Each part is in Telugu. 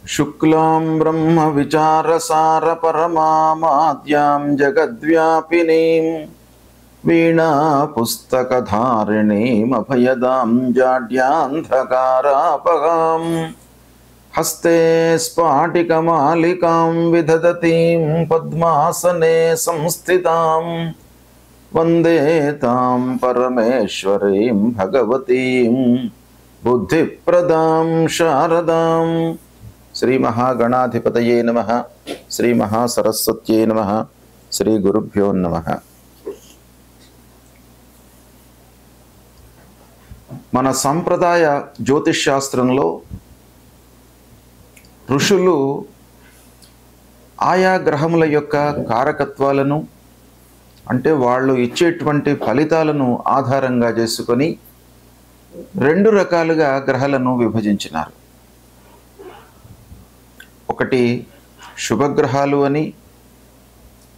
शुक्लां ब्रह्म विचारसार परमामाद्यां जगद्व्यापिनीं वीणा पुस्तकधारिणीं अभयदां जाड्यान्धकारापहां हस्ते स्फाटिकमालिकां विदधतीं पद्मासने संस्थितां वन्दे तां परमेश्वरीं भगवतीं बुद्धिप्रदां शारदां। श्री महागणाधिपतये नमः। श्री महासरस्वत्यै नमः। श्री गुरुभ्यो नमः। మన సంప్రదాయ జ్యోతిష్ శాస్త్రంలో ఋషులు ఆయా గ్రహముల యొక్క కారకత్వాలను అంటే వాళ్ళు ఇచ్చేటువంటి ఫలితాలను ఆధారంగా చేసుకొని రెండు రకాలుగా గ్రహాలను విభజించినారు. ఒకటి శుభగ్రహాలు అని,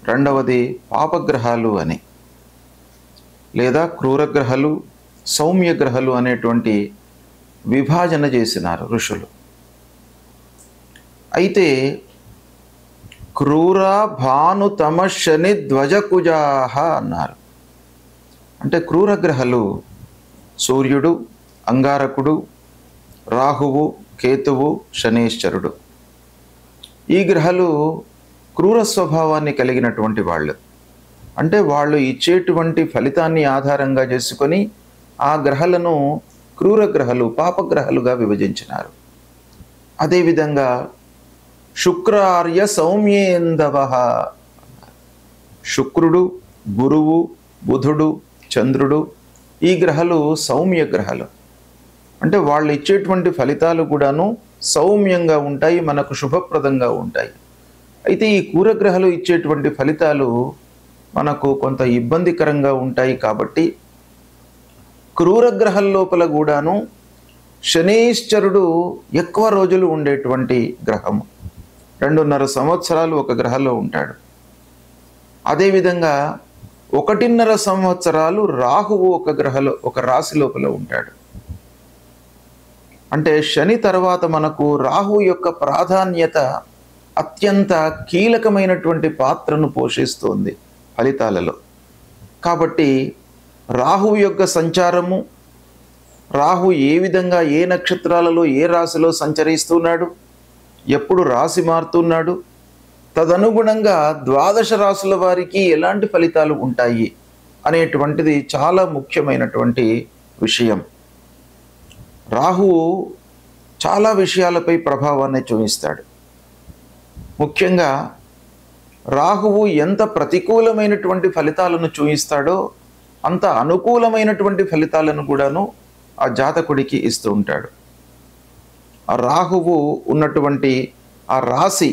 రెండవది పాపగ్రహాలు అని, లేదా క్రూరగ్రహాలు, సౌమ్యగ్రహాలు అనేటువంటి విభాజన చేసినారు ఋషులు. అయితే క్రూర భాను తమ శని ధ్వజకుజాహ అన్నారు. అంటే క్రూరగ్రహాలు సూర్యుడు, అంగారకుడు, రాహువు, కేతువు, శనీశ్వరుడు. ఈ గ్రహాలు క్రూర స్వభావాన్ని కలిగినటువంటి వాళ్ళు. అంటే వాళ్ళు ఇచ్చేటువంటి ఫలితాన్ని ఆధారంగా చేసుకొని ఆ గ్రహాలను క్రూరగ్రహాలు, పాపగ్రహాలుగా విభజించినారు. అదేవిధంగా శుక్రార్య సౌమ్యేందవ, శుక్రుడు, గురువు, బుధుడు, చంద్రుడు ఈ గ్రహాలు సౌమ్య గ్రహాలు. అంటే వాళ్ళు ఇచ్చేటువంటి ఫలితాలు కూడాను సౌమ్యంగా ఉంటాయి, మనకు శుభప్రదంగా ఉంటాయి. అయితే ఈ క్రూరగ్రహాలు ఇచ్చేటువంటి ఫలితాలు మనకు కొంత ఇబ్బందికరంగా ఉంటాయి. కాబట్టి క్రూరగ్రహాల లోపల కూడాను శనీశ్వరుడు ఎక్కువ రోజులు ఉండేటువంటి గ్రహము. 2.5 సంవత్సరాలు ఒక గ్రహంలో ఉంటాడు. అదేవిధంగా 1.5 సంవత్సరాలు రాహువు ఒక రాశి లోపల ఉంటాడు. అంటే శని తర్వాత మనకు రాహువు యొక్క ప్రాధాన్యత అత్యంత కీలకమైనటువంటి పాత్రను పోషిస్తుంది ఫలితాలలో. కాబట్టి రాహువు యొక్క సంచారము, రాహు ఏ విధంగా ఏ నక్షత్రాలలో ఏ రాశిలో సంచరిస్తున్నాడు, ఎప్పుడు రాశి మారుతున్నాడు, తదనుగుణంగా 12 రాశుల వారికి ఎలాంటి ఫలితాలు ఉంటాయి అనేటువంటిది చాలా ముఖ్యమైనటువంటి విషయం. రాహువు చాలా విషయాలపై ప్రభావాన్ని చూపిస్తాడు. ముఖ్యంగా రాహువు ఎంత ప్రతికూలమైనటువంటి ఫలితాలను చూపిస్తాడో అంత అనుకూలమైనటువంటి ఫలితాలను కూడాను ఆ జాతకుడికి ఇస్తూ ఉంటాడు. ఆ రాహువు ఉన్నటువంటి ఆ రాశి,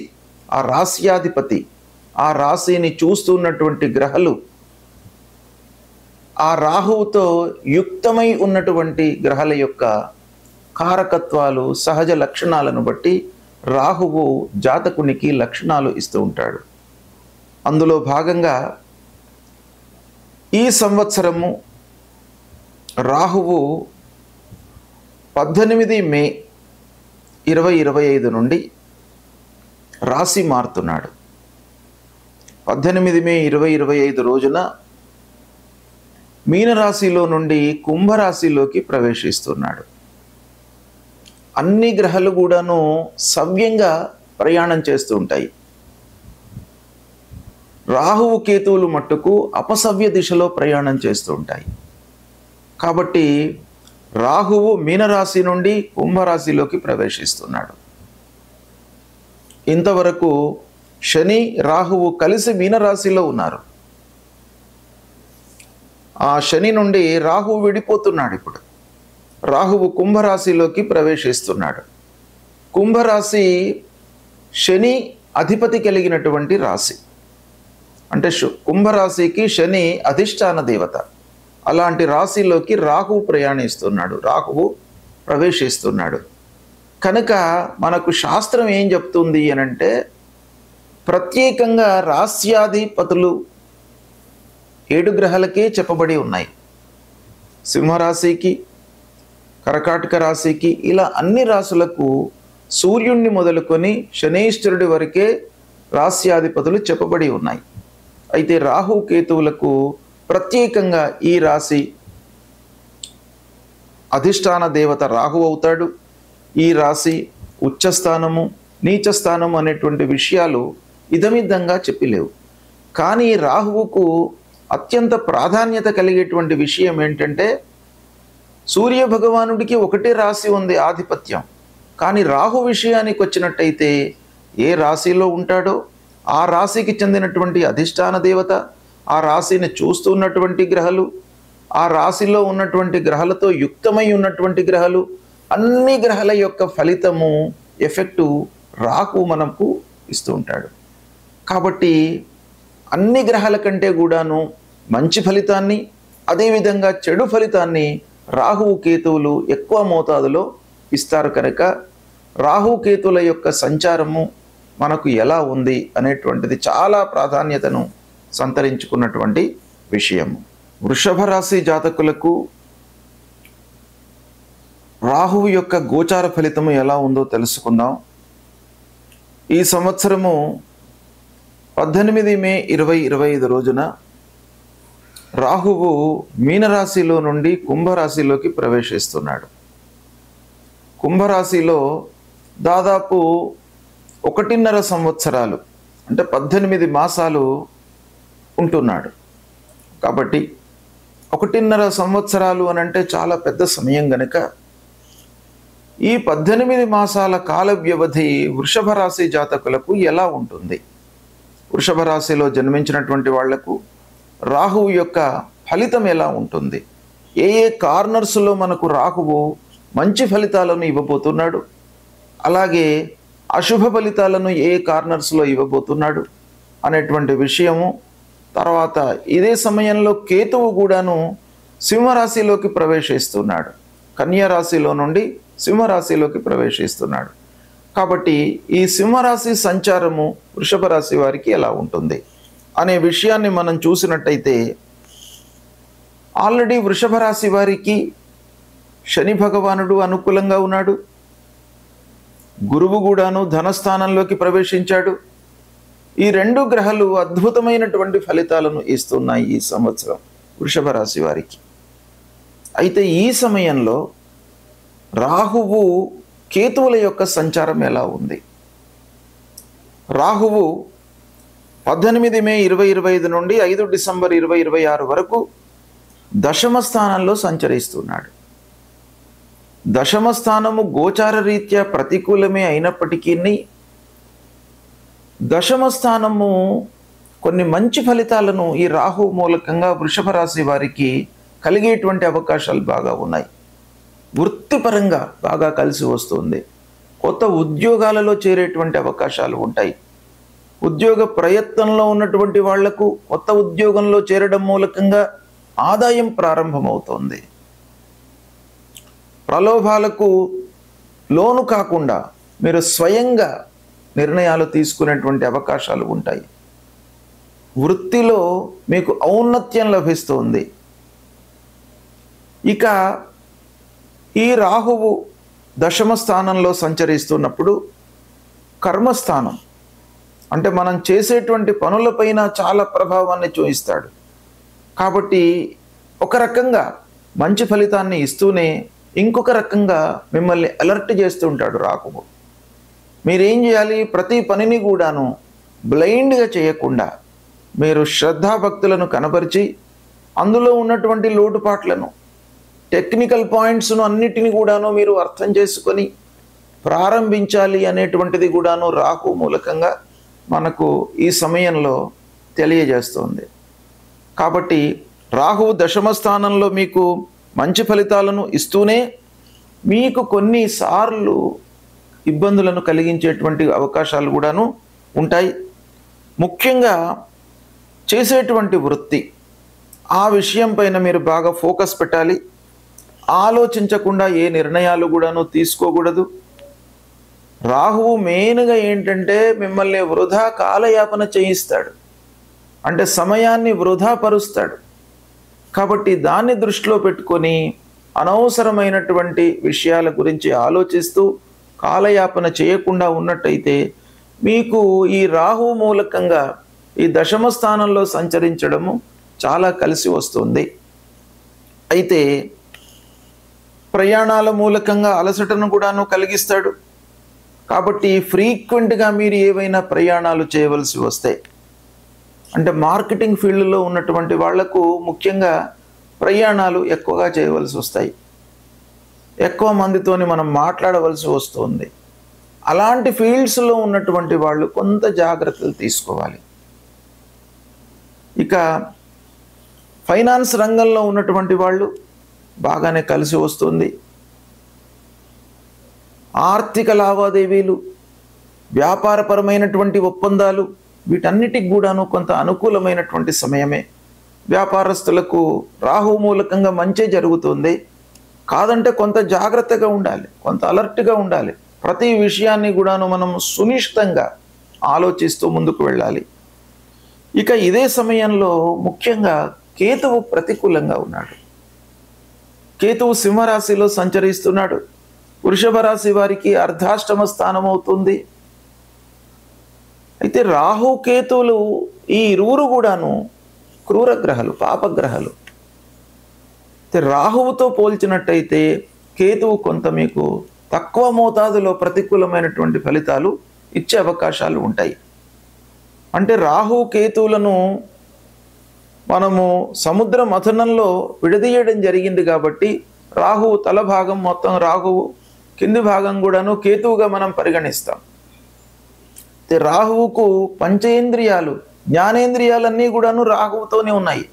ఆ రాశ్యాధిపతి, ఆ రాశిని చూస్తున్నటువంటి గ్రహాలు, ఆ రాహువుతో యుక్తమై ఉన్నటువంటి గ్రహాల యొక్క కారకత్వాలు, సహజ లక్షణాలను బట్టి రాహువు జాతకునికి లక్షణాలు ఇస్తూ ఉంటాడు. అందులో భాగంగా ఈ సంవత్సరము రాహువు 18 మే 2025 నుండి రాశి మారుతున్నాడు. 18 మే 2025 రోజున మీనరాశిలో నుండి కుంభరాశిలోకి ప్రవేశిస్తున్నాడు. అన్ని గ్రహాలు కూడాను సవ్యంగా ప్రయాణం చేస్తూ ఉంటాయి. రాహువు, కేతువులు మట్టుకు అపసవ్య దిశలో ప్రయాణం చేస్తూ ఉంటాయి. కాబట్టి రాహువు మీనరాశి నుండి కుంభరాశిలోకి ప్రవేశిస్తున్నాడు. ఇంతవరకు శని, రాహువు కలిసి మీనరాశిలో ఉన్నారు. ఆ శని నుండి రాహువు విడిపోతున్నాడు. ఇప్పుడు రాహువు కుంభరాశిలోకి ప్రవేశిస్తున్నాడు. కుంభరాశి శని అధిపతి కలిగినటువంటి రాశి. అంటే కుంభరాశికి శని అధిష్టాన దేవత. అలాంటి రాశిలోకి రాహువు ప్రయాణిస్తున్నాడు, రాహువు ప్రవేశిస్తున్నాడు. కనుక మనకు శాస్త్రం ఏం చెప్తుంది అనంటే, ప్రత్యేకంగా రాశ్యాధిపతులు 7 గ్రహాలకే చెప్పబడి ఉన్నాయి. సింహరాశికి, కర్కాటక రాశికి, ఇలా అన్ని రాశులకు సూర్యుణ్ణి మొదలుకొని శనైశ్వరుడి వరకే రాస్యాధిపతులు చెప్పబడి ఉన్నాయి. అయితే రాహు కేతువులకు ప్రత్యేకంగా ఈ రాశి అధిష్టాన దేవత రాహు అవుతాడు. ఈ రాశి ఉచ్చస్థానము, నీచస్థానము అనేటువంటి విషయాలు ఇదమిద్దంగా చెప్పలేవు. కానీ రాహువుకు అత్యంత ప్రాధాన్యత కలిగేటువంటి విషయం ఏంటంటే, సూర్య భగవానుడికి ఒకటే రాశి ఉంది ఆధిపత్యం. కానీ రాహు విషయానికి వచ్చినట్టయితే ఏ రాశిలో ఉంటాడో ఆ రాశికి చెందినటువంటి అధిష్టాన దేవత, ఆ రాశిని చూస్తున్నటువంటి గ్రహాలు, ఆ రాశిలో ఉన్నటువంటి గ్రహాలతో యుక్తమై ఉన్నటువంటి గ్రహాలు, అన్ని గ్రహాల యొక్క ఫలితము ఎఫెక్టు రాహు మనకు ఇస్తూ ఉంటాడు. కాబట్టి అన్ని గ్రహాల కంటే కూడాను మంచి ఫలితాన్ని, అదేవిధంగా చెడు ఫలితాన్ని రాహువు కేతువులు ఎక్కువ మోతాదులో ఇస్తారు. కనుక రాహు కేతువుల యొక్క సంచారము మనకు ఎలా ఉంది అనేటువంటిది చాలా ప్రాధాన్యతను సంతరించుకున్నటువంటి విషయము. వృషభ రాశి జాతకులకు రాహువు యొక్క గోచార ఫలితము ఎలా ఉందో తెలుసుకుందాం. ఈ సంవత్సరము 18 మే 2025 రోజున రాహువు మీనరాశిలో నుండి కుంభరాశిలోకి ప్రవేశిస్తున్నాడు. కుంభరాశిలో దాదాపు 1.5 సంవత్సరాలు అంటే 18 మాసాలు ఉంటున్నాడు. కాబట్టి 1.5 సంవత్సరాలు అని అంటే చాలా పెద్ద సమయం గనుక ఈ 18 మాసాల కాల వ్యవధి వృషభ రాశి జాతకులకు ఎలా ఉంటుంది? వృషభ రాశిలో జన్మించినటువంటి వాళ్లకు రాహువు యొక్క ఫలితం ఎలా ఉంటుంది? ఏ ఏ కార్నర్స్లో మనకు రాహువు మంచి ఫలితాలను ఇవ్వబోతున్నాడు, అలాగే అశుభ ఫలితాలను ఏ కార్నర్స్లో ఇవ్వబోతున్నాడు అనేటువంటి విషయము. తర్వాత ఇదే సమయంలో కేతువు కూడాను సింహరాశిలోకి ప్రవేశిస్తున్నాడు. కన్యా రాశిలో నుండి సింహరాశిలోకి ప్రవేశిస్తున్నాడు. కాబట్టి ఈ సింహరాశి సంచారము వృషభ రాశి వారికి ఎలా ఉంటుంది అనే విషయాన్ని మనం చూసినట్టయితే, ఆల్రెడీ వృషభ రాశి వారికి శని భగవానుడు అనుకూలంగా ఉన్నాడు. గురువు కూడాను ధనస్థానంలోకి ప్రవేశించాడు. ఈ 2 గ్రహాలు అద్భుతమైనటువంటి ఫలితాలను ఇస్తున్నాయి ఈ సంవత్సరం వృషభ రాశి వారికి. అయితే ఈ సమయంలో రాహువు కేతువుల యొక్క సంచారం ఎలా ఉంది? రాహువు 18 మే 2025 నుండి 5 డిసెంబర్ 2026 వరకు దశమ స్థానంలో సంచరిస్తున్నాడు. దశమ స్థానము గోచార రీత్యా ప్రతికూలమే అయినప్పటికీ దశమ స్థానము కొన్ని మంచి ఫలితాలను ఈ రాహు మూలకంగా వృషభ రాశి వారికి కలిగేటువంటి అవకాశాలు బాగా ఉన్నాయి. వృత్తిపరంగా బాగా కలిసి వస్తుంది. కొత్త ఉద్యోగాలలో చేరేటువంటి అవకాశాలు ఉంటాయి. ఉద్యోగ ప్రయత్నంలో ఉన్నటువంటి వాళ్లకు కొత్త ఉద్యోగంలో చేరడం మూలకంగా ఆదాయం ప్రారంభమవుతోంది. ప్రలోభాలకు లోను కాకుండా మీరు స్వయంగా నిర్ణయాలు తీసుకునేటువంటి అవకాశాలు ఉంటాయి. వృత్తిలో మీకు ఔన్నత్యం లభిస్తుంది. ఇక ఈ రాహువు దశమ స్థానంలో సంచరిస్తున్నప్పుడు కర్మస్థానం అంటే మనం చేసేటువంటి పనులపైన చాలా ప్రభావాన్ని చూపిస్తాడు. కాబట్టి ఒక రకంగా మంచి ఫలితాన్ని ఇస్తూనే ఇంకొక రకంగా మిమ్మల్ని అలర్ట్ చేస్తూ ఉంటాడు రాహువు. మీరేం చేయాలి? ప్రతి పనిని కూడాను బ్లైండ్గా చేయకుండా మీరు శ్రద్ధాభక్తులను కనపరిచి అందులో ఉన్నటువంటి లోటుపాట్లను, టెక్నికల్ పాయింట్స్ను అన్నిటిని కూడాను మీరు అర్థం చేసుకొని ప్రారంభించాలి అనేటువంటిది కూడాను రాహు మూలకంగా మనకు ఈ సమయంలో తెలియజేస్తుంది. కాబట్టి రాహువు దశమ స్థానంలో మీకు మంచి ఫలితాలను ఇస్తూనే మీకు కొన్నిసార్లు ఇబ్బందులను కలిగించేటువంటి అవకాశాలు కూడాను ఉంటాయి. ముఖ్యంగా చేసేటువంటి వృత్తి ఆ విషయం పైన మీరు బాగా ఫోకస్ పెట్టాలి. ఆలోచించకుండా ఏ నిర్ణయాలు కూడాను తీసుకోకూడదు. రాహువు మెయిన్గా ఏంటంటే మిమ్మల్ని వృధా కాలయాపన చేయిస్తాడు, అంటే సమయాన్ని వృధా పరుస్తాడు. కాబట్టి దాన్ని దృష్టిలో పెట్టుకొని అనవసరమైనటువంటి విషయాల గురించి ఆలోచిస్తూ కాలయాపన చేయకుండా ఉన్నట్టయితే మీకు ఈ రాహు మూలకంగా ఈ దశమ స్థానంలో సంచరించడము చాలా కలిసి వస్తుంది. అయితే ప్రయాణాల మూలకంగా అలసటను కూడాను కలిగిస్తాడు. కాబట్టి ఫ్రీక్వెంట్గా మీరు ఏవైనా ప్రయాణాలు చేయవలసి వస్తే, అంటే మార్కెటింగ్ ఫీల్డ్లో ఉన్నటువంటి వాళ్లకు ముఖ్యంగా ప్రయాణాలు ఎక్కువగా చేయవలసి వస్తాయి. ఎక్కువ మందితోని మనం మాట్లాడవలసి వస్తుంది. అలాంటి ఫీల్డ్స్లో ఉన్నటువంటి వాళ్ళు కొంత జాగ్రత్తలు తీసుకోవాలి. ఇక ఫైనాన్స్ రంగంలో ఉన్నటువంటి వాళ్ళు బాగానే కలిసి వస్తుంది. ఆర్థిక లావాదేవీలు, వ్యాపారపరమైనటువంటి ఒప్పందాలు, వీటన్నిటికి కూడాను కొంత అనుకూలమైనటువంటి సమయమే. వ్యాపారస్తులకు రాహు మూలకంగా మంచి జరుగుతుంది. కాదంటే కొంత జాగ్రత్తగా ఉండాలి, కొంత అలర్ట్గా ఉండాలి. ప్రతి విషయాన్ని కూడాను మనం సునిశ్చితంగా ఆలోచిస్తూ ముందుకు వెళ్ళాలి. ఇక ఇదే సమయంలో ముఖ్యంగా కేతువు ప్రతికూలంగా ఉన్నాడు. కేతువు సింహరాశిలో సంచరిస్తున్నాడు. వృషభ రాశి వారికి అర్ధాష్టమ స్థానం అవుతుంది. అయితే రాహు కేతువులు ఈ ఇరువురు కూడాను క్రూర గ్రహాలు, పాపగ్రహాలు. అయితే రాహువుతో పోల్చినట్టయితే కేతువు కొంత మీకు తక్కువ మోతాదులో ప్రతికూలమైనటువంటి ఫలితాలు ఇచ్చే అవకాశాలు ఉంటాయి. అంటే రాహు కేతువులను మనము సముద్ర మథనంలో విడదీయడం జరిగింది కాబట్టి రాహువు తల భాగం మొత్తం రాహువు, కింది భాగం కూడాను కేతువుగా మనం పరిగణిస్తాం. రాహువుకు పంచేంద్రియాలు, జ్ఞానేంద్రియాలన్నీ కూడాను రాహువుతోనే ఉన్నాయి.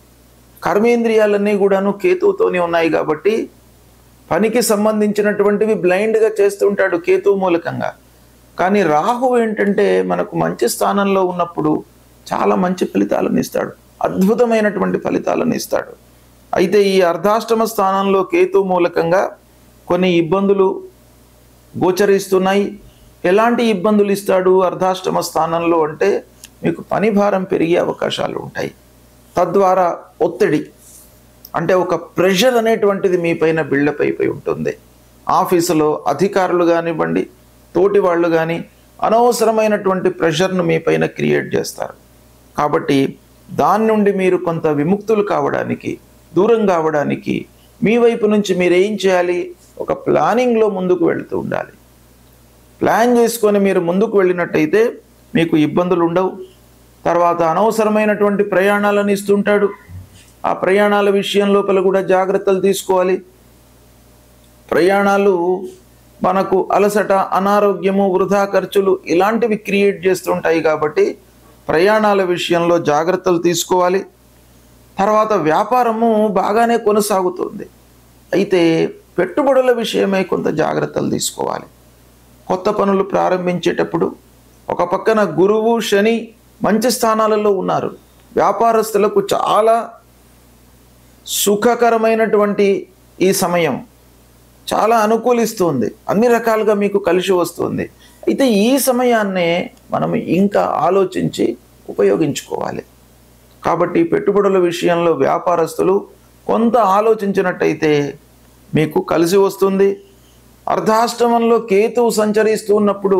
కర్మేంద్రియాలన్నీ కూడాను కేతువుతోనే ఉన్నాయి. కాబట్టి పనికి సంబంధించినటువంటివి బ్లైండ్గా చేస్తుంటాడు కేతువు మూలకంగా. కానీ రాహువు ఏంటంటే మనకు మంచి స్థానంలో ఉన్నప్పుడు చాలా మంచి ఫలితాలను ఇస్తాడు, అద్భుతమైనటువంటి ఫలితాలను ఇస్తాడు. అయితే ఈ అర్ధాష్టమ స్థానంలో కేతువు మూలకంగా కొన్ని ఇబ్బందులు గోచరిస్తున్నాయి. ఎలాంటి ఇబ్బందులు ఇస్తాడు అర్ధాష్టమ స్థానంలో అంటే మీకు పని భారం పెరిగే అవకాశాలు ఉంటాయి. తద్వారా ఒత్తిడి, అంటే ఒక ప్రెషర్ అనేటువంటిది మీ పైన బిల్డప్ అయిపోయి ఉంటుంది. ఆఫీసులో అధికారులు కానివ్వండి, తోటి వాళ్ళు కానీ అనవసరమైనటువంటి ప్రెషర్ను మీ పైన క్రియేట్ చేస్తారు. కాబట్టి దాని నుండి మీరు కొంత విముక్తులు కావడానికి, దూరం కావడానికి మీ వైపు నుంచి మీరు ఏం చేయాలి? ఒక ప్లానింగ్లో ముందుకు వెళుతూ ఉండాలి. ప్లాన్ చేసుకొని మీరు ముందుకు వెళ్ళినట్టయితే మీకు ఇబ్బందులు ఉండవు. తర్వాత అనవసరమైనటువంటి ప్రయాణాలను ఇస్తుంటాడు. ఆ ప్రయాణాల విషయం లోపల కూడా జాగ్రత్తలు తీసుకోవాలి. ప్రయాణాలు మనకు అలసట, అనారోగ్యము, వృధా ఖర్చులు ఇలాంటివి క్రియేట్ చేస్తుంటాయి. కాబట్టి ప్రయాణాల విషయంలో జాగ్రత్తలు తీసుకోవాలి. తర్వాత వ్యాపారము బాగానే కొనసాగుతుంది. అయితే పెట్టుబడుల విషయమై కొంత జాగ్రత్తలు తీసుకోవాలి. కొత్త పనులు ప్రారంభించేటప్పుడు ఒక పక్కన గురువు, శని మంచి స్థానాలలో ఉన్నారు. వ్యాపారస్తులకు చాలా సుఖకరమైనటువంటి ఈ సమయం చాలా అనుకూలిస్తుంది, అన్ని రకాలుగా మీకు కలిసి వస్తుంది. అయితే ఈ సమయాన్నే మనం ఇంకా ఆలోచించి ఉపయోగించుకోవాలి. కాబట్టి పెట్టుబడుల విషయంలో వ్యాపారస్తులు కొంత ఆలోచించినట్టయితే మీకు కలిసి వస్తుంది. అర్ధాష్టమంలో కేతువు సంచరిస్తూ ఉన్నప్పుడు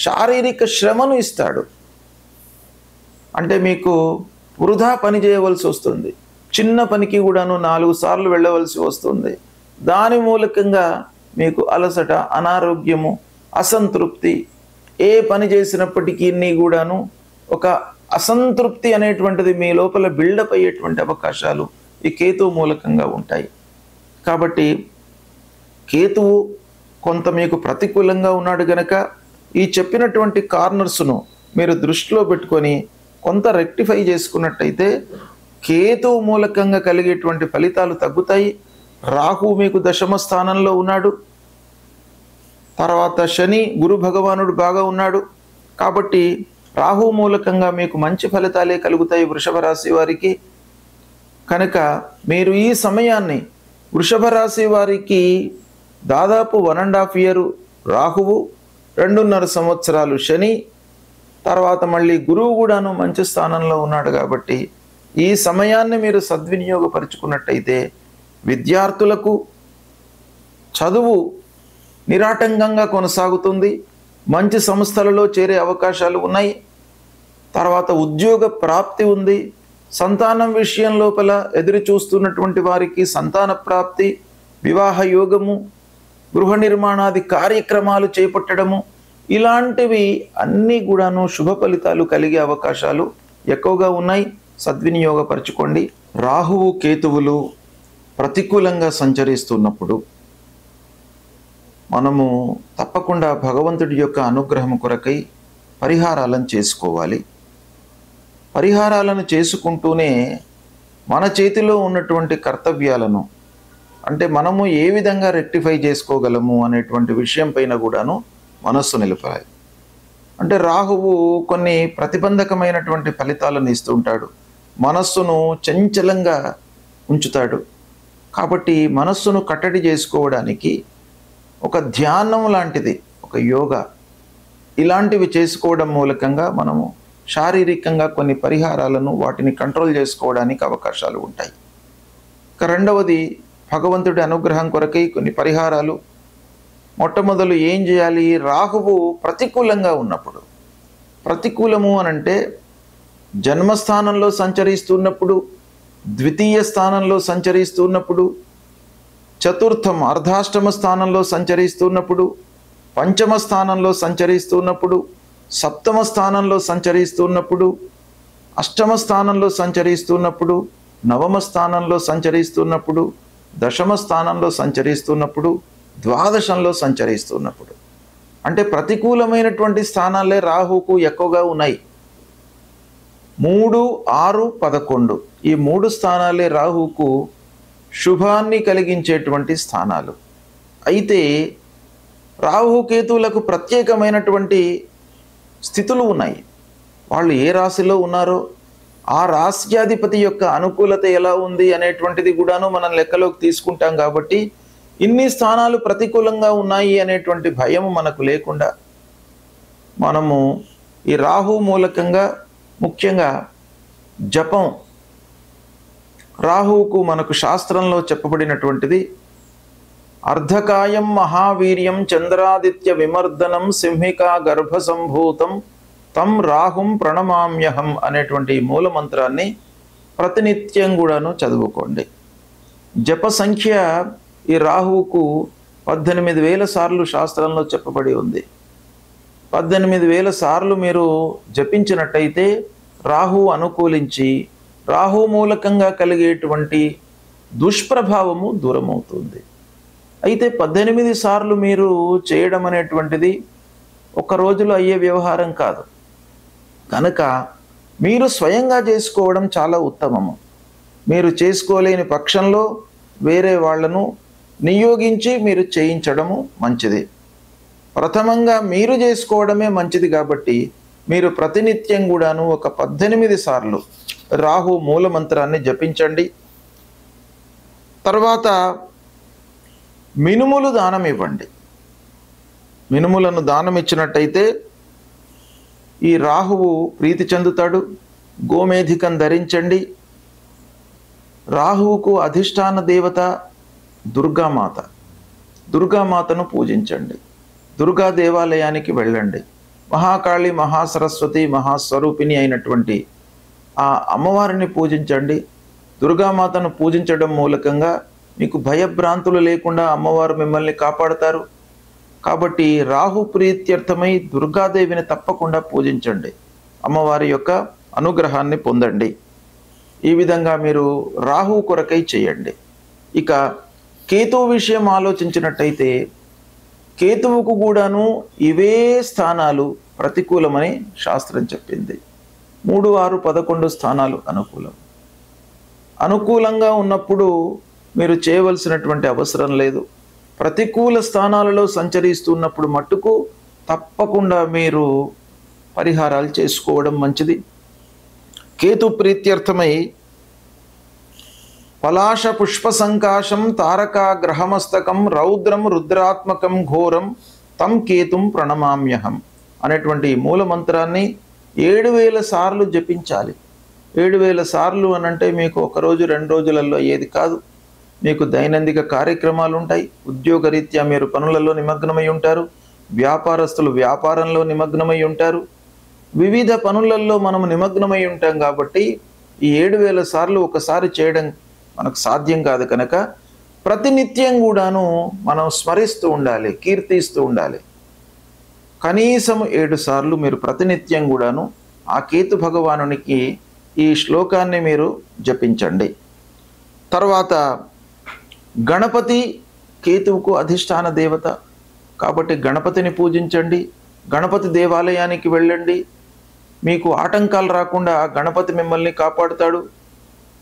శారీరక శ్రమను ఇస్తాడు. అంటే మీకు వృధా పని చేయవలసి వస్తుంది. చిన్న పనికి కూడాను 4 సార్లు వెళ్ళవలసి వస్తుంది. దాని మూలకంగా మీకు అలసట, అనారోగ్యము, అసంతృప్తి, ఏ పని చేసినప్పటికీ కూడాను ఒక అసంతృప్తి అనేటువంటిది మీ లోపల బిల్డప్ అయ్యేటువంటి అవకాశాలు ఈ కేతువు మూలకంగా ఉంటాయి. కాబట్టి కేతువు కొంత మీకు ప్రతికూలంగా ఉన్నాడు గనక ఈ చెప్పినటువంటి కార్నర్స్ను మీరు దృష్టిలో పెట్టుకొని కొంత రెక్టిఫై చేసుకున్నట్టయితే కేతువు మూలకంగా కలిగేటువంటి ఫలితాలు తగ్గుతాయి. రాహు మీకు దశమ స్థానంలో ఉన్నాడు. తర్వాత శని, గురు భగవానుడు బాగా ఉన్నాడు. కాబట్టి రాహు మూలకంగా మీకు మంచి ఫలితాలే కలుగుతాయి వృషభ రాశి వారికి. కనుక మీరు ఈ సమయాన్ని వృషభ రాశి వారికి దాదాపు 1.5 ఇయర్ రాహువు, 2.5 సంవత్సరాలు శని, తర్వాత మళ్ళీ గురువు కూడాను మంచి స్థానంలో ఉన్నాడు. కాబట్టి ఈ సమయాన్ని మీరు సద్వినియోగపరుచుకున్నట్టయితే విద్యార్థులకు చదువు నిరాటంకంగా కొనసాగుతుంది. మంచి సంస్థలలో చేరే అవకాశాలు ఉన్నాయి. తర్వాత ఉద్యోగ ప్రాప్తి ఉంది. సంతానం విషయం లోపల ఎదురు చూస్తున్నటువంటి వారికి సంతాన ప్రాప్తి, వివాహ యోగము, గృహ నిర్మాణాది కార్యక్రమాలు చేపట్టడము, ఇలాంటివి అన్నీ కూడాను శుభ ఫలితాలు కలిగే అవకాశాలు ఎక్కువగా ఉన్నాయి. సద్వినియోగపరచుకోండి. రాహువు కేతువులు ప్రతికూలంగా సంచరిస్తున్నప్పుడు మనము తప్పకుండా భగవంతుడి యొక్క అనుగ్రహం కొరకై పరిహారాలను చేసుకోవాలి. పరిహారాలను చేసుకుంటూనే మన చేతిలో ఉన్నటువంటి కర్తవ్యాలను, అంటే మనము ఏ విధంగా రెక్టిఫై చేసుకోగలము అనేటువంటి విషయం పైన కూడాను మనస్సు నిలపాలి. అంటే రాహువు కొన్ని ప్రతిబంధకమైనటువంటి ఫలితాలను ఇస్తూ ఉంటాడు. మనస్సును చంచలంగా ఉంచుతాడు. కాబట్టి మనస్సును కట్టడి చేసుకోవడానికి ఒక ధ్యానం లాంటిది, ఒక యోగా, ఇలాంటివి చేసుకోవడం మూలకంగా మనము శారీరకంగా కొన్ని పరిహారాలను, వాటిని కంట్రోల్ చేసుకోవడానికి అవకాశాలు ఉంటాయి. ఇక రెండవది, భగవంతుడి అనుగ్రహం కొరకై కొన్ని పరిహారాలు. మొట్టమొదలు ఏం చేయాలి? రాహువు ప్రతికూలంగా ఉన్నప్పుడు, ప్రతికూలము అనంటే జన్మస్థానంలో సంచరిస్తున్నప్పుడు, ద్వితీయ స్థానంలో సంచరిస్తున్నప్పుడు, చతుర్థం అర్ధాష్టమ స్థానంలో సంచరిస్తున్నప్పుడు, పంచమ స్థానంలో సంచరిస్తున్నప్పుడు, సప్తమ స్థానంలో సంచరిస్తున్నప్పుడు, అష్టమ స్థానంలో సంచరిస్తున్నప్పుడు, నవమ స్థానంలో సంచరిస్తున్నప్పుడు, దశమ స్థానంలో సంచరిస్తున్నప్పుడు, ద్వాదశంలో సంచరిస్తున్నప్పుడు, అంటే ప్రతికూలమైనటువంటి స్థానాలే రాహువుకు ఎక్కువగా ఉన్నాయి. 3, 6, 11 ఈ 3 స్థానాలే రాహువుకు శుభాన్ని కలిగించేటువంటి స్థానాలు. అయితే రాహుకేతువులకు ప్రత్యేకమైనటువంటి స్థితులు ఉన్నాయి. వాళ్ళు ఏ రాశిలో ఉన్నారో ఆ రాశ్యాధిపతి యొక్క అనుకూలత ఎలా ఉంది అనేటువంటిది కూడాను మనం లెక్కలోకి తీసుకుంటాం. కాబట్టి ఇన్ని స్థానాలు ప్రతికూలంగా ఉన్నాయి అనేటువంటి భయం మనకు లేకుండా మనము ఈ రాహు మూలకంగా ముఖ్యంగా జపం, రాహువుకు మనకు శాస్త్రంలో చెప్పబడినటువంటిది అర్ధకాయం మహావీర్యం చంద్రాదిత్య విమర్దనం సింహికా గర్భ సంభూతం తం రాహుం ప్రణమామ్యహం అనేటువంటి మూల మంత్రాన్ని ప్రతినిత్యం కూడాను చదువుకోండి. జప సంఖ్య ఈ రాహువుకు 18,000 సార్లు శాస్త్రంలో చెప్పబడి ఉంది. 18,000 సార్లు మీరు జపించినట్టయితే రాహు అనుకూలించి రాహు మూలకంగా కలిగేటువంటి దుష్ప్రభావము దూరమవుతుంది. అయితే 18 సార్లు మీరు చేయడం అనేటువంటిది ఒక రోజులో అయ్యే వ్యవహారం కాదు. కనుక మీరు స్వయంగా చేసుకోవడం చాలా ఉత్తమము. మీరు చేసుకోలేని పక్షంలో వేరే వాళ్లను నియోగించి మీరు చేయించడము మంచిది. ప్రథమంగా మీరు చేసుకోవడమే మంచిది. కాబట్టి మీరు ప్రతినిత్యం కూడాను ఒక 18 సార్లు రాహు మూలమంత్రాన్ని జపించండి. తర్వాత మినుములు దానం ఇవ్వండి. మినుములను దానం ఇచ్చినట్టయితే ఈ రాహువు ప్రీతి చెందుతాడు. గోమేధికం ధరించండి. రాహువుకు అధిష్టాన దేవత దుర్గామాత, దుర్గామాతను పూజించండి. దుర్గా దేవాలయానికి వెళ్ళండి. మహాకాళి, మహాసరస్వతి, మహాస్వరూపిణి అయినటువంటి ఆ అమ్మవారిని పూజించండి. దుర్గామాతను పూజించడం మూలకంగా మీకు భయభ్రాంతులు లేకుండా అమ్మవారు మిమ్మల్ని కాపాడతారు. కాబట్టి రాహు ప్రీత్యర్థమై దుర్గాదేవిని తప్పకుండా పూజించండి. అమ్మవారి యొక్క అనుగ్రహాన్ని పొందండి. ఈ విధంగా మీరు రాహు కొరకై చేయండి. ఇక కేతువు విషయం ఆలోచించినట్టయితే కేతువుకు కూడాను ఇవే స్థానాలు ప్రతికూలమని శాస్త్రం చెప్పింది. 3, 6, 11 స్థానాలు అనుకూలం. అనుకూలంగా ఉన్నప్పుడు మీరు చేయవలసినటువంటి అవసరం లేదు. ప్రతికూల స్థానాలలో సంచరిస్తున్నప్పుడు మట్టుకు తప్పకుండా మీరు పరిహారాలు చేసుకోవడం మంచిది. కేతు ప్రీత్యర్థమై పలాశ పుష్ప సంకాశం తారకా గ్రహమస్తకం రౌద్రం రుద్రాత్మకం ఘోరం తం కేతుం ప్రణమామ్యహం అనేటువంటి మూల మంత్రాన్ని 7,000 సార్లు జపించాలి. 7,000 సార్లు అనంటే మీకు ఒక రోజు 2 రోజులలో ఏది కాదు. మీకు దైనందిక కార్యక్రమాలు ఉంటాయి, ఉద్యోగరీత్యా మీరు పనులలో నిమగ్నమై ఉంటారు, వ్యాపారస్తులు వ్యాపారంలో నిమగ్నమై ఉంటారు. వివిధ పనులలో మనం నిమగ్నమై ఉంటాం కాబట్టి ఈ 7000 సార్లు ఒకసారి చేయడం మనకు సాధ్యం కాదు కనుక ప్రతినిత్యం కూడాను మనం స్మరిస్తూ ఉండాలి, కీర్తిస్తూ ఉండాలి. కనీసం 7 సార్లు మీరు ప్రతినిత్యం కూడాను ఆ కేతు భగవానునికి ఈ శ్లోకాన్ని మీరు జపించండి. తర్వాత గణపతి కేతువుకు అధిష్టాన దేవత కాబట్టి గణపతిని పూజించండి, గణపతి దేవాలయానికి వెళ్ళండి. మీకు ఆటంకాలు రాకుండా గణపతి మిమ్మల్ని కాపాడుతాడు.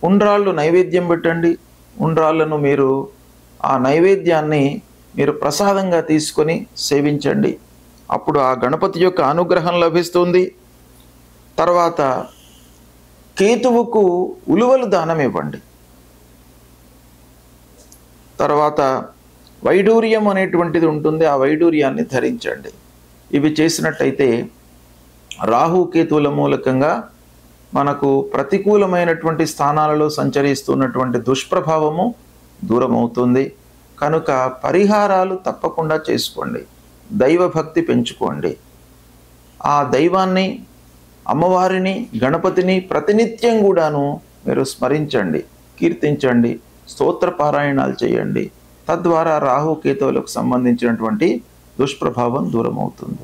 ఉండ్రాళ్ళు నైవేద్యం పెట్టండి. ఉండ్రాళ్ళను మీరు ఆ నైవేద్యాన్ని మీరు ప్రసాదంగా తీసుకొని సేవించండి. అప్పుడు ఆ గణపతి యొక్క అనుగ్రహం లభిస్తుంది. తర్వాత కేతువుకు ఉలువలు దానం ఇవ్వండి. తర్వాత వైడూర్యం అనేటువంటిది ఉంటుంది, ఆ వైడూర్యాన్ని ధరించండి. ఇవి చేసినట్టయితే రాహు కేతువుల మూలకంగా మనకు ప్రతికూలమైనటువంటి స్థానాలలో సంచరిస్తున్నటువంటి దుష్ప్రభావము దూరమవుతుంది. కనుక పరిహారాలు తప్పకుండా చేసుకోండి, దైవభక్తి పెంచుకోండి. ఆ దైవాన్ని, అమ్మవారిని, గణపతిని ప్రతినిత్యం కూడాను మీరు స్మరించండి, కీర్తించండి, స్తోత్ర పారాయణాలు చేయండి. తద్వారా రాహు కేతువులకు సంబంధించినటువంటి దుష్ప్రభావం దూరమవుతుంది.